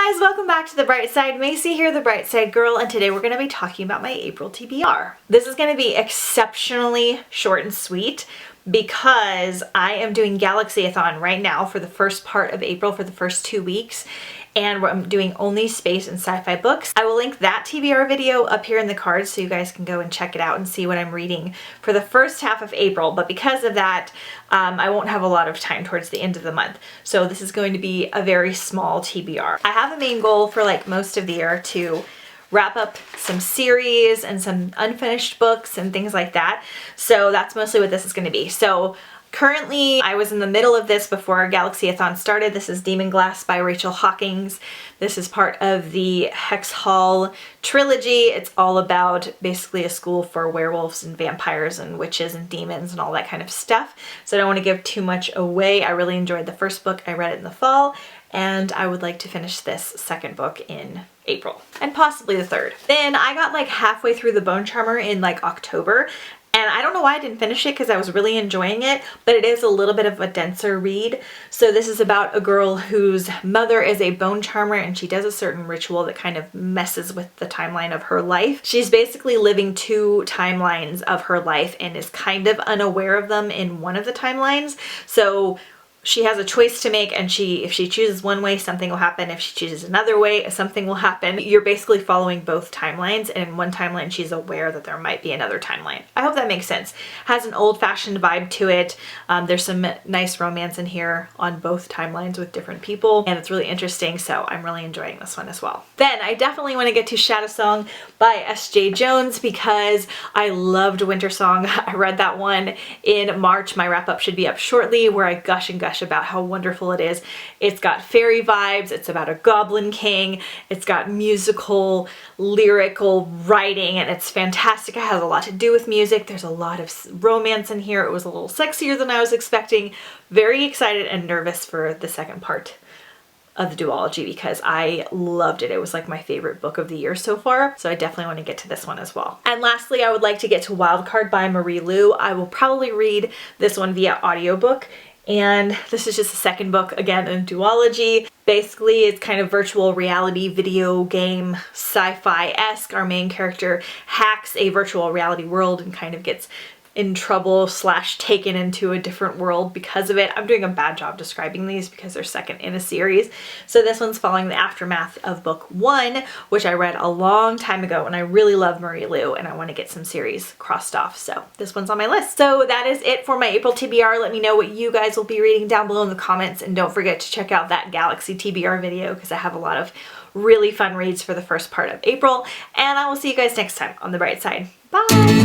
guys, welcome back to The Bright Side. Macy here, the Bright Side Girl, and today we're going to be talking about my April TBR. This is going to be exceptionally short and sweet because I am doing Galaxy-a-thon right now for the first part of April for the first 2 weeks, and I'm doing only space and sci-fi books. I will link that TBR video up here in the cards so you guys can go and check it out and see what I'm reading for the first half of April, but because of that, I won't have a lot of time towards the end of the month. So this is going to be a very small TBR. I have a main goal for like most of the year to wrap up some series and some unfinished books and things like that. So that's mostly what this is going to be. So currently, I was in the middle of this before Galaxy-a-thon started. This is Demon Glass by Rachel Hawkins. This is part of the Hex Hall trilogy. It's all about basically a school for werewolves and vampires and witches and demons and all that kind of stuff. So I don't want to give too much away. I really enjoyed the first book. I read it in the fall, and I would like to finish this second book in April and possibly the third. Then I got like halfway through the Bone Charmer in like October, and I don't know why I didn't finish it because I was really enjoying it, but it is a little bit of a denser read. So this is about a girl whose mother is a bone charmer, and she does a certain ritual that kind of messes with the timeline of her life. She's basically living 2 timelines of her life and is kind of unaware of them in one of the timelines. So she has a choice to make, and if she chooses one way, something will happen. If she chooses another way, something will happen. You're basically following both timelines, and in one timeline she's aware that there might be another timeline. I hope that makes sense. Has an old-fashioned vibe to it. There's some nice romance in here on both timelines with different people, and it's really interesting, so I'm really enjoying this one as well. Then I definitely want to get to Shadow Song by S.J. Jones because I loved Winter Song. I read that one in March. My wrap-up should be up shortly, where I gush and gush about how wonderful it is. It's got fairy vibes, it's about a goblin king, it's got musical, lyrical writing, and it's fantastic. It has a lot to do with music. There's a lot of romance in here. It was a little sexier than I was expecting. Very excited and nervous for the second part of the duology because I loved it. It was like my favorite book of the year so far, so I definitely want to get to this one as well. And lastly, I would like to get to Wildcard by Marie Lu. I will probably read this one via audiobook, and this is just the second book, again, in duology. Basically, it's kind of virtual reality video game sci-fi-esque. Our main character hacks a virtual reality world and kind of gets in trouble / taken into a different world because of it. I'm doing a bad job describing these because they're second in a series. So this one's following the aftermath of book 1, which I read a long time ago, and I really love Marie Lu and I want to get some series crossed off. So this one's on my list. So that is it for my April TBR. Let me know what you guys will be reading down below in the comments, and don't forget to check out that Galaxy TBR video because I have a lot of really fun reads for the first part of April, and I will see you guys next time on The Bright Side. Bye!